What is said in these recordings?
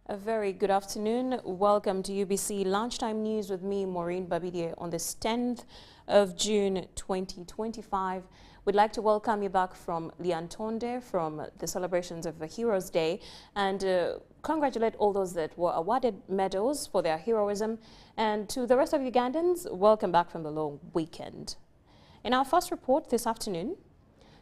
A very good afternoon. Welcome to UBC Lunchtime News with me, Maureen Babidie, on this 10th of June 2025. We'd like to welcome you back from Liantonde, from the celebrations of the Heroes Day, and congratulate all those that were awarded medals for their heroism. And to the rest of Ugandans, welcome back from the long weekend. In our first report this afternoon,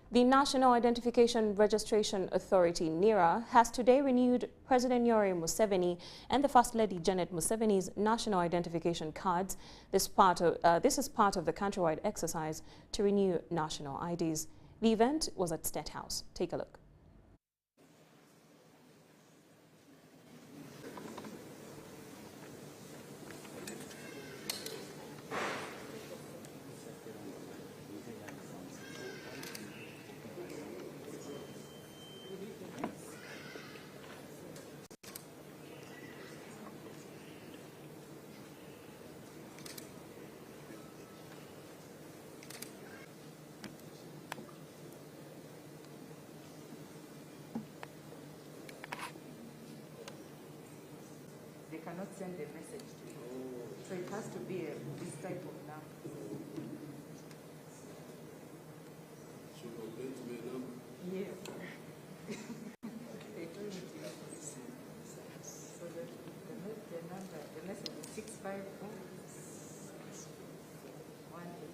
the National Identification Registration Authority, NIRA, has today renewed President Yoweri Museveni and the First Lady Janet Museveni's national identification cards. This is part of the countrywide exercise to renew national IDs. The event was at State House. Take a look. They cannot send a message to you. So it has to be this type of number. So going to be a number? Yes. They told me to use it. So the message is 654 189.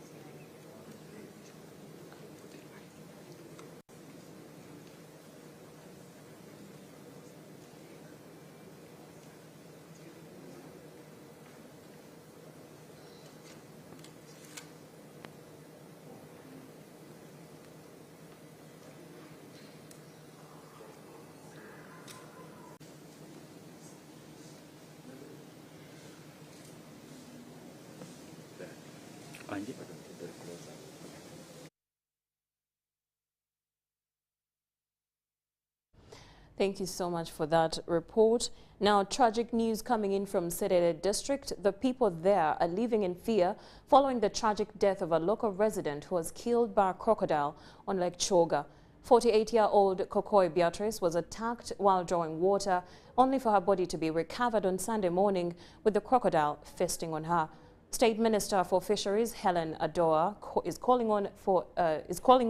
Thank you so much for that report. Now, tragic news coming in from Serere district. The people there are living in fear following the tragic death of a local resident who was killed by a crocodile on Lake Kyoga. 48-year-old Kokoi Beatrice was attacked while drawing water, only for her body to be recovered on Sunday morning with the crocodile feasting on her. State Minister for Fisheries Helen Adoa is calling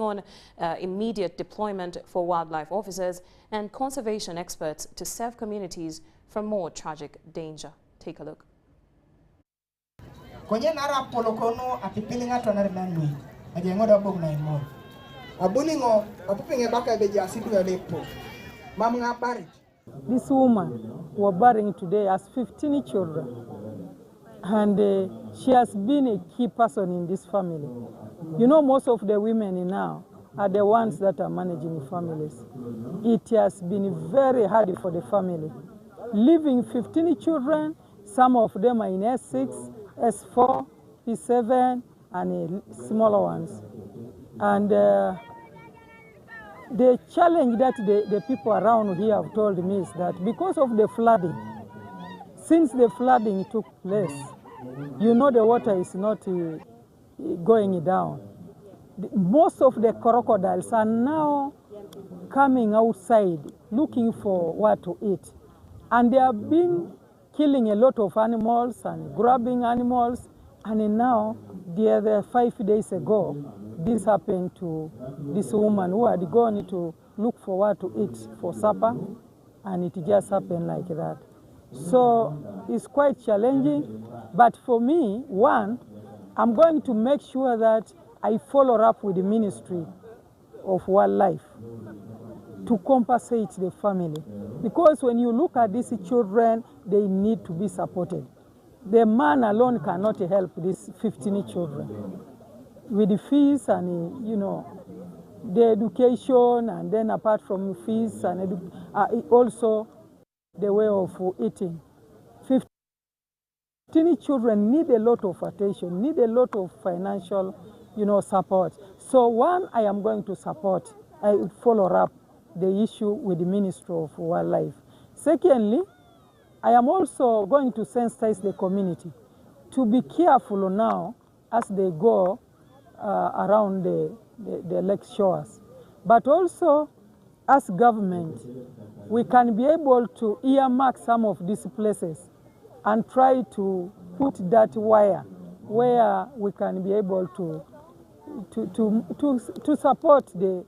on immediate deployment for wildlife officers and conservation experts to save communities from more tragic danger. Take a look. Konye nara polokono apipilinga tuanarinanui ajengoda bog na imo abulingo apupinge baka beja sidu lepo mamnga bari. This woman was burying today has 15 children. And she has been a key person in this family. You know, most of the women now are the ones that are managing families. It has been very hard for the family. Leaving 15 children, some of them are in S6, S4, P7, and smaller ones. And the challenge that the people around here have told me is that because of the flooding, since the flooding took place, you know the water is not going down. Most of the crocodiles are now coming outside looking for what to eat. And they have been killing a lot of animals and grabbing animals. And now, the other 5 days ago, this happened to this woman who had gone to look for what to eat for supper. And it just happened like that. So it's quite challenging, but for me, one, I'm going to make sure that I follow up with the Ministry of Wildlife to compensate the family. Because when you look at these children, they need to be supported. The man alone cannot help these 15 children. With the fees and, you know, the education, and then apart from fees, and also the way of eating. 15 children need a lot of attention, need a lot of financial, you know, support. So one, I am going to support, I will follow up the issue with the Ministry of Wildlife. Secondly, I am also going to sensitize the community to be careful now as they go around the lake shores. But also, as government, we can be able to earmark some of these places and try to put that wire where we can be able to support the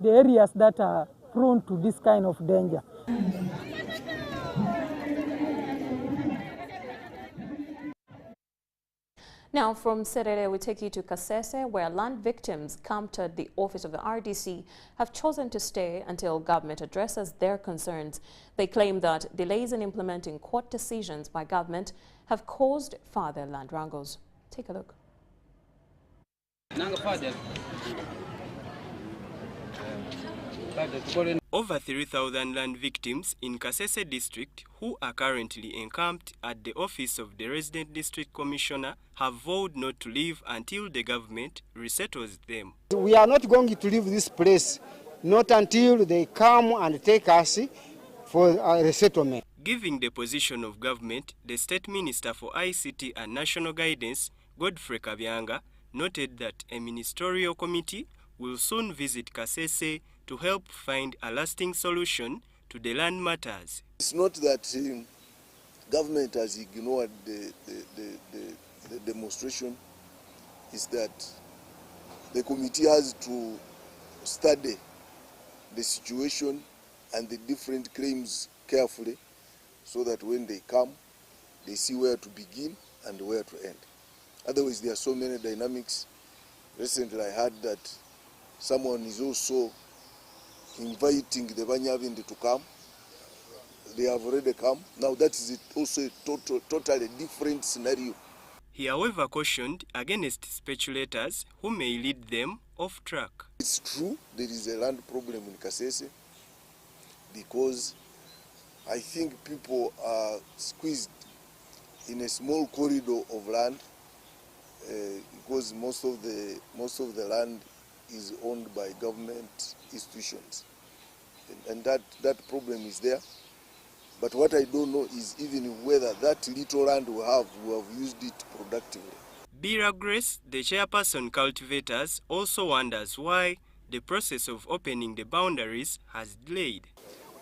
areas that are prone to this kind of danger. Now from Serere, we take you to Kasese, where land victims camped at the office of the RDC have chosen to stay until government addresses their concerns. They claim that delays in implementing court decisions by government have caused further land wrangles. Take a look. Over 3,000 land victims in Kasese district who are currently encamped at the office of the resident district commissioner have vowed not to leave until the government resettles them. We are not going to leave this place, not until they come and take us for a resettlement. Giving the position of government, the State Minister for ICT and National Guidance, Godfrey Kabyanga, noted that a ministerial committee will soon visit Kasese to help find a lasting solution to the land matters. It's not that government has ignored the demonstration. It's that the committee has to study the situation and the different claims carefully so that when they come, they see where to begin and where to end. Otherwise, there are so many dynamics. Recently, I heard that someone is also inviting the Banyavindi to come. They have already come. Now that is also a totally different scenario. He, however, cautioned against speculators who may lead them off track. It's true there is a land problem in Kasese because I think people are squeezed in a small corridor of land because most of the land is owned by government institutions, and that problem is there. But what I don't know is even whether that little land we have used it productively. Bira Grace, the chairperson cultivators, also wonders why the process of opening the boundaries has delayed.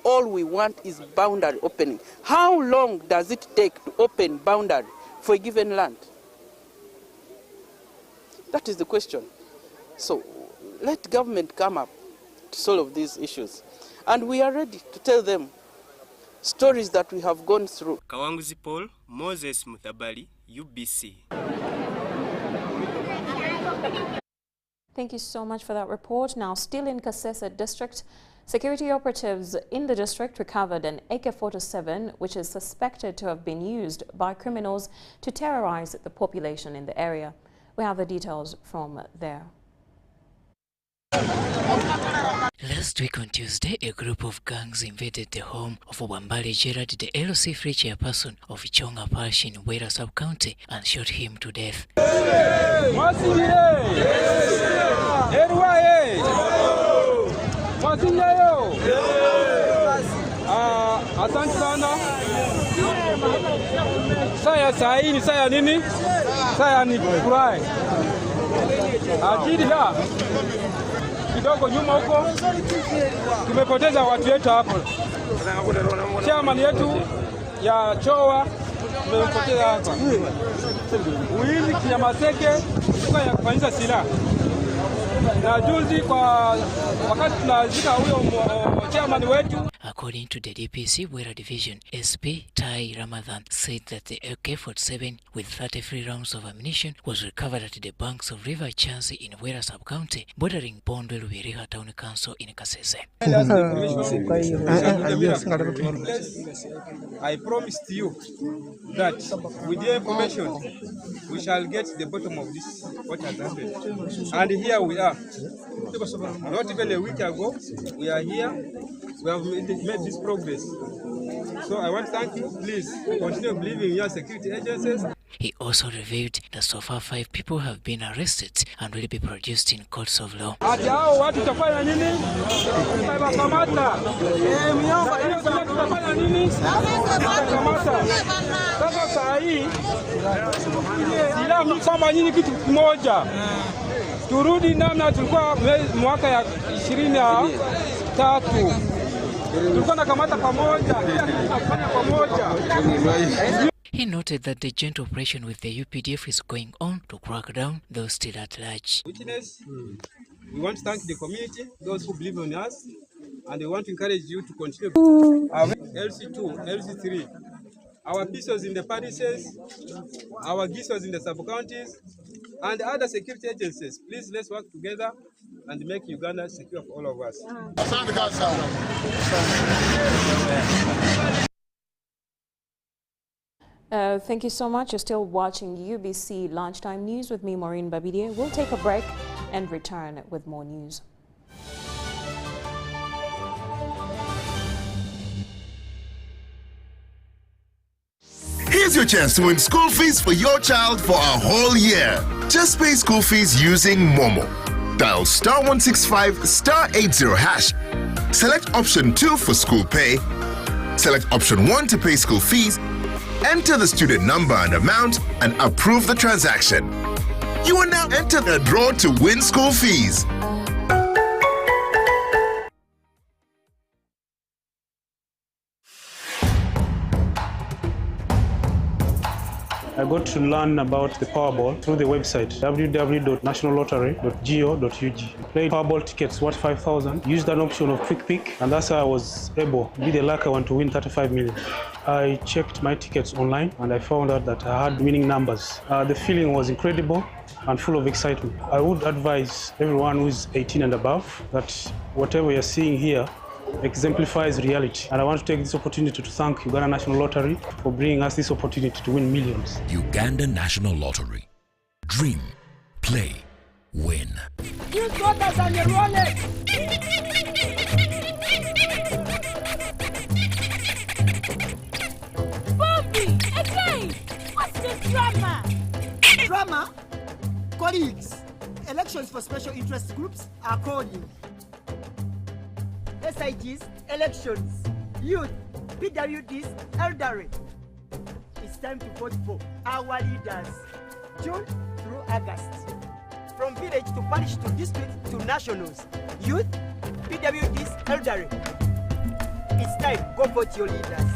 All we want is boundary opening. How long does it take to open boundary for a given land? That is the question. So let government come up to solve these issues. And we are ready to tell them stories that we have gone through. Kawanguzi Paul, Moses Mutabali, UBC. Thank you so much for that report. Now, still in Kasese district, security operatives in the district recovered an AK-47, which is suspected to have been used by criminals to terrorize the population in the area. We have the details from there. Last week on Tuesday, a group of gangs invaded the home of Wambale Gerard, the LC-free chairperson of Kyoga Parish in Wera sub-county, and shot him to death. Asante sana. Saya nini? Saya ni furahi. Akili la kidogo nyuma huko tumepoteza watu wetu hapo. Chairman yetu ya Chowa tumepoteza hapa. Uili Kinyamaseke kutoka ya kufanyisha silaha. Na juzi kwa wakati tunazika huyo chairman wetu. According to the DPC Wera Division, SP Tai Ramadhan said that the AK-47 with 33 rounds of ammunition was recovered at the banks of River Chansi in Wera sub-county, bordering Bondwe Lubiriha Town Council in Kasese. I promised you that with the information we shall get the bottom of this, what has happened. And here we are. Not even a week ago, we are here. We have made this progress. So I want to thank you. Please continue believing in your security agencies. He also revealed that so far 5 people have been arrested and will be produced in courts of law. Turudi namna tulikuwa mwaka ya 23 He noted that the joint operation with the UPDF is going on to crack down those still at large. Witness, we want to thank the community, those who believe in us, and we want to encourage you to continue. Our LC2, LC3, our PISOs in the parishes, our GISOs in the sub-counties, and other security agencies. Please, let's work together and make Uganda secure for all of us. Thank you so much. You're still watching UBC Lunchtime News with me, Maureen Babidie. We'll take a break and return with more news. Here's your chance to win school fees for your child for a whole year. Just pay school fees using Momo. Dial *165 *80#. Select option 2 for school pay. Select option 1 to pay school fees. Enter the student number and amount and approve the transaction. You are now entered the draw to win school fees. I got to learn about the Powerball through the website www.nationallottery.go.ug. Played Powerball tickets worth 5,000, used an option of quick pick, and that's how I was able to be the lucky one to win 35 million. I checked my tickets online and I found out that I had winning numbers. The feeling was incredible and full of excitement. I would advise everyone who is 18 and above that whatever you're seeing here exemplifies reality. And I want to take this opportunity to thank Uganda National Lottery for bringing us this opportunity to win millions. Uganda National Lottery. Dream, play, win. You got us on your wallet. Bobby, again! What's the drama? Drama? Colleagues, elections for special interest groups are calling. SIGs, elections, youth, PWDs, elderly. It's time to vote for our leaders, June through August. From village to parish to district to nationals, youth, PWDs, elderly. It's time, go vote your leaders.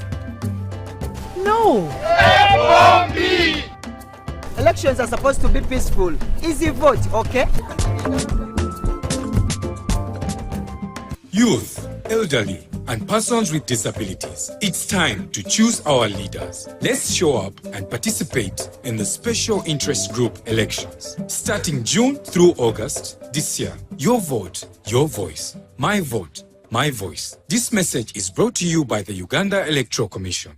No! F-bomb-B! Elections are supposed to be peaceful. Easy vote, okay? Youth, elderly, and persons with disabilities. It's time to choose our leaders. Let's show up and participate in the special interest group elections. Starting June through August this year. Your vote, your voice. My vote, my voice. This message is brought to you by the Uganda Electoral Commission.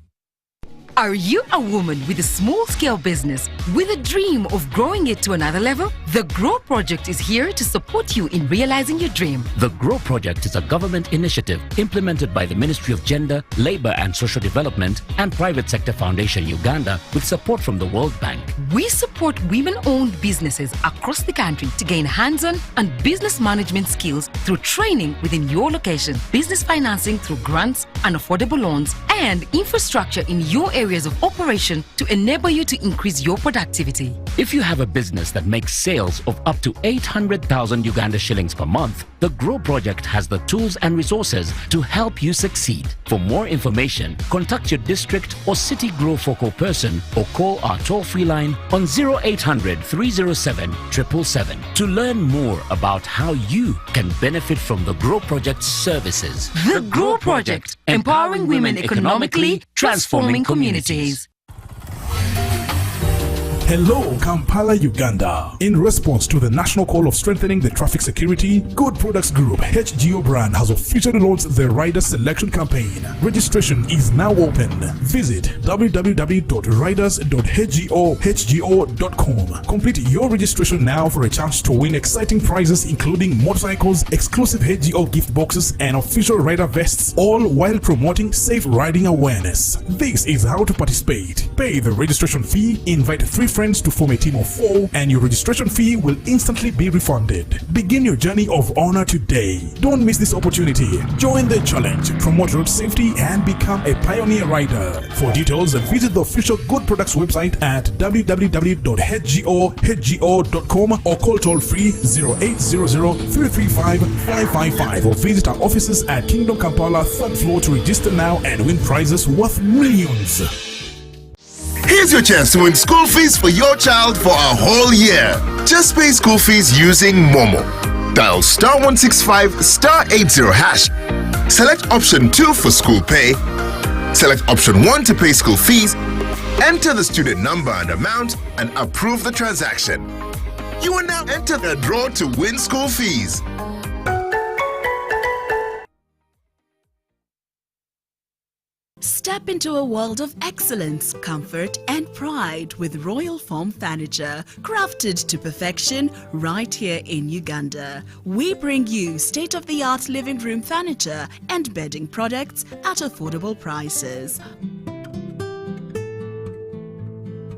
Are you a woman with a small-scale business with a dream of growing it to another level? The GROW Project is here to support you in realizing your dream. The GROW Project is a government initiative implemented by the Ministry of Gender, Labour and Social Development and Private Sector Foundation Uganda with support from the World Bank. We support women-owned businesses across the country to gain hands-on and business management skills through training within your location, business financing through grants and affordable loans, and infrastructure in your areas of operation to enable you to increase your productivity. If you have a business that makes sales of up to 800,000 Uganda shillings per month, the GROW Project has the tools and resources to help you succeed. For more information, contact your district or city GROW focal person or call our toll-free line on 0800 307 777 to learn more about how you can benefit from the GROW Project's services. The GROW Project, empowering women economically, transforming communities. Hello, Kampala, Uganda. In response to the national call of strengthening the traffic security, Good Products Group HGO brand has officially launched the Rider Selection Campaign. Registration is now open. Visit www.riders.hgo.com. Complete your registration now for a chance to win exciting prizes including motorcycles, exclusive HGO gift boxes, and official rider vests, all while promoting safe riding awareness. This is how to participate. Pay the registration fee, invite 3 friends to form a team of 4 and your registration fee will instantly be refunded. Begin your journey of honor today. Don't miss this opportunity. Join the challenge, promote road safety and become a pioneer rider. For details, visit the official Good Products website at www.hgo.com or call toll free 0800-335-555 or visit our offices at Kingdom Kampala 3rd floor to register now and win prizes worth millions. Here's your chance to win school fees for your child for a whole year. Just pay school fees using Momo. Dial *165 *80#. Select option 2 for school pay. Select option 1 to pay school fees. Enter the student number and amount and approve the transaction. You will now enter the draw to win school fees. Step into a world of excellence, comfort and pride with Royal Foam Furniture, crafted to perfection right here in Uganda. We bring you state-of-the-art living room furniture and bedding products at affordable prices.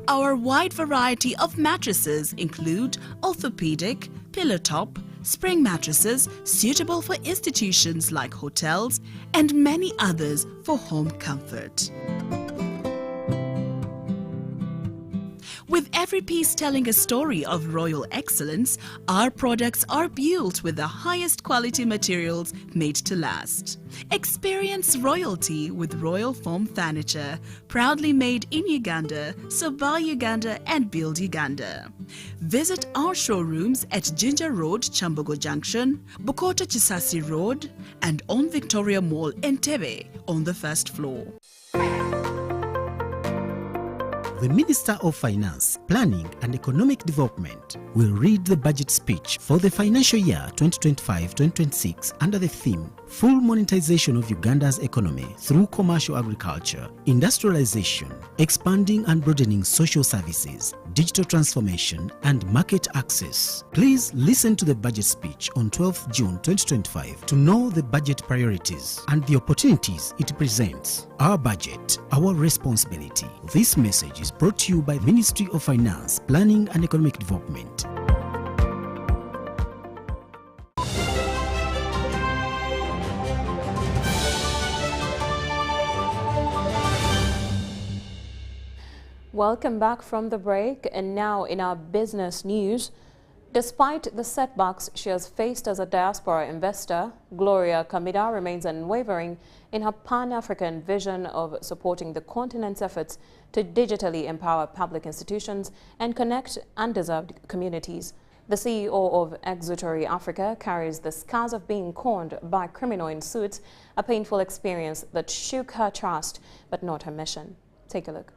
Our wide variety of mattresses include orthopedic, pillow top, spring mattresses suitable for institutions like hotels and many others for home comfort. With every piece telling a story of royal excellence, our products are built with the highest quality materials made to last. Experience royalty with Royal Foam Furniture, proudly made in Uganda, so buy Uganda and build Uganda. Visit our showrooms at Ginger Road, Chambogo Junction, Bukota Chisasi Road, and on Victoria Mall, Entebbe, on the 1st floor. The Minister of Finance, Planning and Economic Development will read the budget speech for the financial year 2025-2026 under the theme Full Monetization of Uganda's Economy through Commercial Agriculture, Industrialization, Expanding and Broadening Social Services, Digital Transformation and Market Access. Please listen to the budget speech on 12th June 2025 to know the budget priorities and the opportunities it presents. Our budget, our responsibility. This message is brought to you by the Ministry of Finance, Planning and Economic Development. Welcome back from the break, and now in our business news. Despite the setbacks she has faced as a diaspora investor, Gloria Kamida remains unwavering in her Pan-African vision of supporting the continent's efforts to digitally empower public institutions and connect undeserved communities. The CEO of Exutory Africa carries the scars of being conned by criminal in suits, a painful experience that shook her trust but not her mission. Take a look.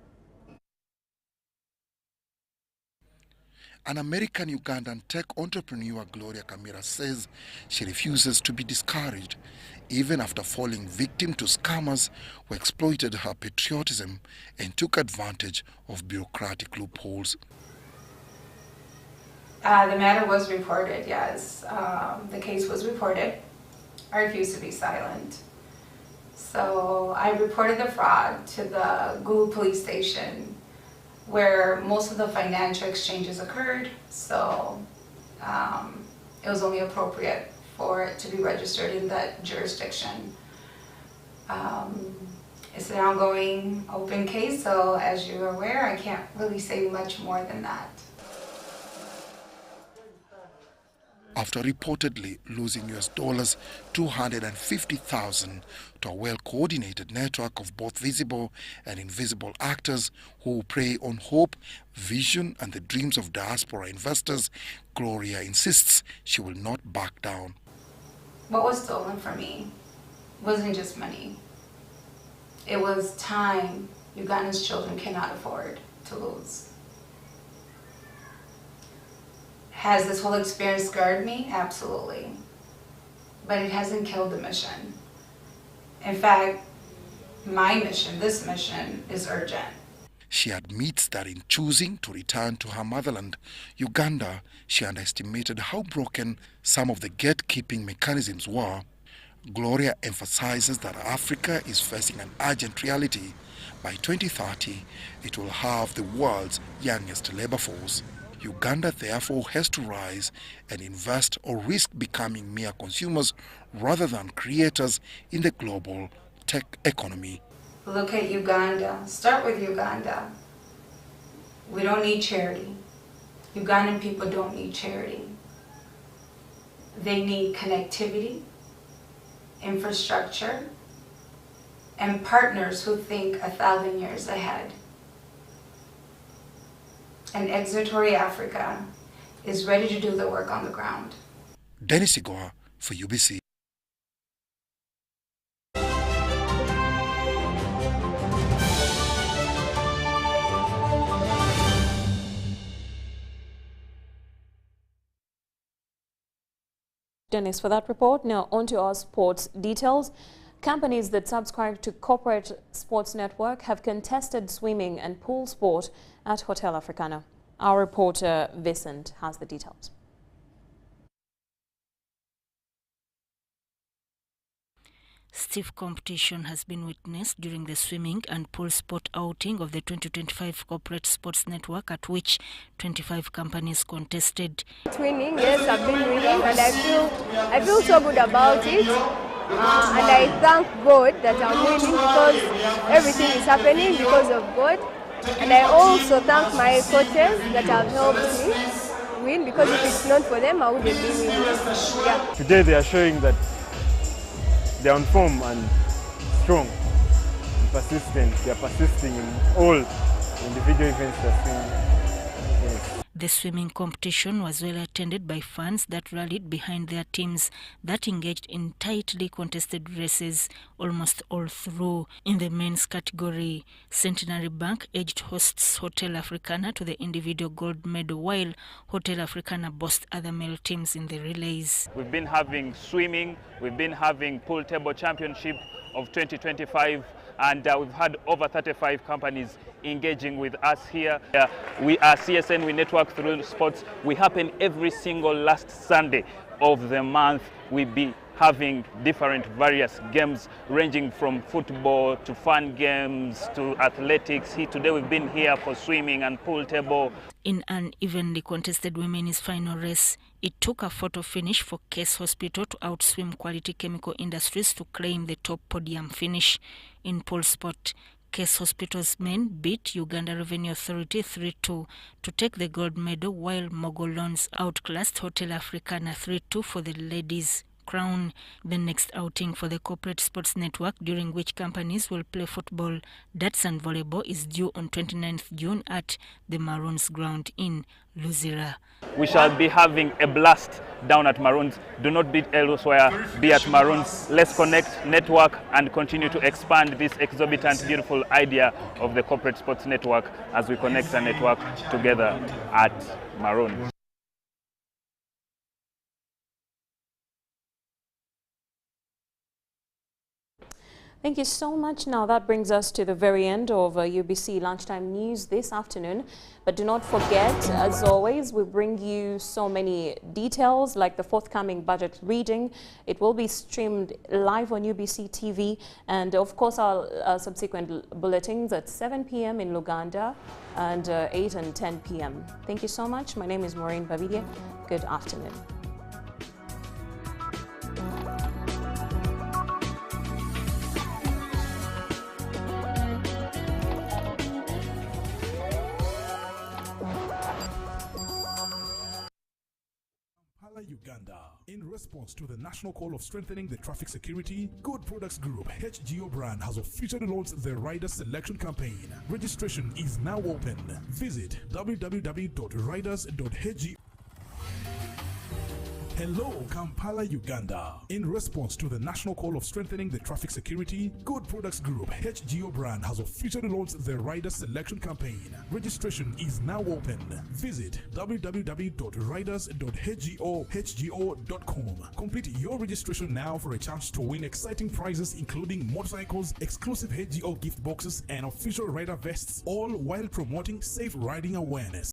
An American-Ugandan tech entrepreneur, Gloria Kamida, says she refuses to be discouraged even after falling victim to scammers who exploited her patriotism and took advantage of bureaucratic loopholes. The matter was reported, yes. The case was reported. I refused to be silent. So I reported the fraud to the Gulu police station, where most of the financial exchanges occurred, so it was only appropriate for it to be registered in that jurisdiction. It's an ongoing open case, so as you're aware, I can't really say much more than that. After reportedly losing US $250,000 to a well-coordinated network of both visible and invisible actors who prey on hope, vision and the dreams of diaspora investors, Gloria insists she will not back down. What was stolen from me wasn't just money. It was time Uganda's children cannot afford to lose. Has this whole experience scarred me? Absolutely. But it hasn't killed the mission. In fact, my mission, this mission, is urgent. She admits that in choosing to return to her motherland, Uganda, she underestimated how broken some of the gatekeeping mechanisms were. Gloria emphasizes that Africa is facing an urgent reality, By 2030, it will have the world's youngest labor force. Uganda therefore has to rise and invest or risk becoming mere consumers rather than creators in the global tech economy. Look at Uganda. Start with Uganda. We don't need charity. Ugandan people don't need charity. They need connectivity, infrastructure, and partners who think 1,000 years ahead. And Executive Africa is ready to do the work on the ground. Dennis Igoa for UBC. Dennis, for that report. Now on to our sports details. Companies that subscribe to corporate sports network have contested swimming and pool sport at Hotel Africana. Our reporter Vincent has the details. Stiff competition has been witnessed during the swimming and pool sport outing of the 2025 Corporate Sports Network, at which 25 companies contested. Winning, yes, I've been winning, and I feel so good about it. And I thank God that I'm winning, because everything is happening because of God. And I also thank my coaches that have helped me win, because if it's not for them, I wouldn't be winning. Yeah. Today they are showing that they are on form and strong and persistent. They are persisting in all individual events they are swimming. Yes. The swimming competition was well attended by fans that rallied behind their teams that engaged in tightly contested races almost all through. In the men's category, Centenary Bank edged hosts Hotel Africana to the individual gold medal, while Hotel Africana boasts other male teams in the relays. We've been having swimming, we've been having pool table championship of 2025, and we've had over 35 companies engaging with us here. We are CSN, we network through sports. We happen every single last Sunday of the month. We be having different various games ranging from football to fun games to athletics. Today we've been here for swimming and pool table. In an evenly contested women's final race, it took a photo finish for Case Hospital to outswim Quality Chemical Industries to claim the top podium finish. In pool sport, Case Hospital's men beat Uganda Revenue Authority 3-2 to take the gold medal, while Mogolons outclassed Hotel Africana 3-2 for the ladies' crown. The next outing for the Corporate Sports Network, during which companies will play football, darts and volleyball, is due on 29th June at the Maroons ground in Luzira. We shall be having a blast down at Maroons. Do not be elsewhere, be at Maroons. Let's connect, network, and continue to expand this exorbitant, beautiful idea of the Corporate Sports Network as we connect and network together at Maroons. Thank you so much. Now that brings us to the very end of UBC Lunchtime News this afternoon. But do not forget, as always, we bring you so many details like the forthcoming budget reading. It will be streamed live on UBC TV, and of course our subsequent bulletins at 7 p.m. in Luganda and 8 and 10 p.m. Thank you so much. My name is Maureen Babidie. Good afternoon. Uganda. In response to the national call of strengthening the traffic security, Good Products Group HGO brand has officially launched the Rider Selection Campaign. Registration is now open. Visit www.riders.hgo. Hello, Kampala, Uganda. In response to the national call of strengthening the traffic security, Good Products Group HGO brand has officially launched the Rider Selection Campaign. Registration is now open. Visit www.riders.hgo.com. Complete your registration now for a chance to win exciting prizes including motorcycles, exclusive HGO gift boxes, and official rider vests, all while promoting safe riding awareness.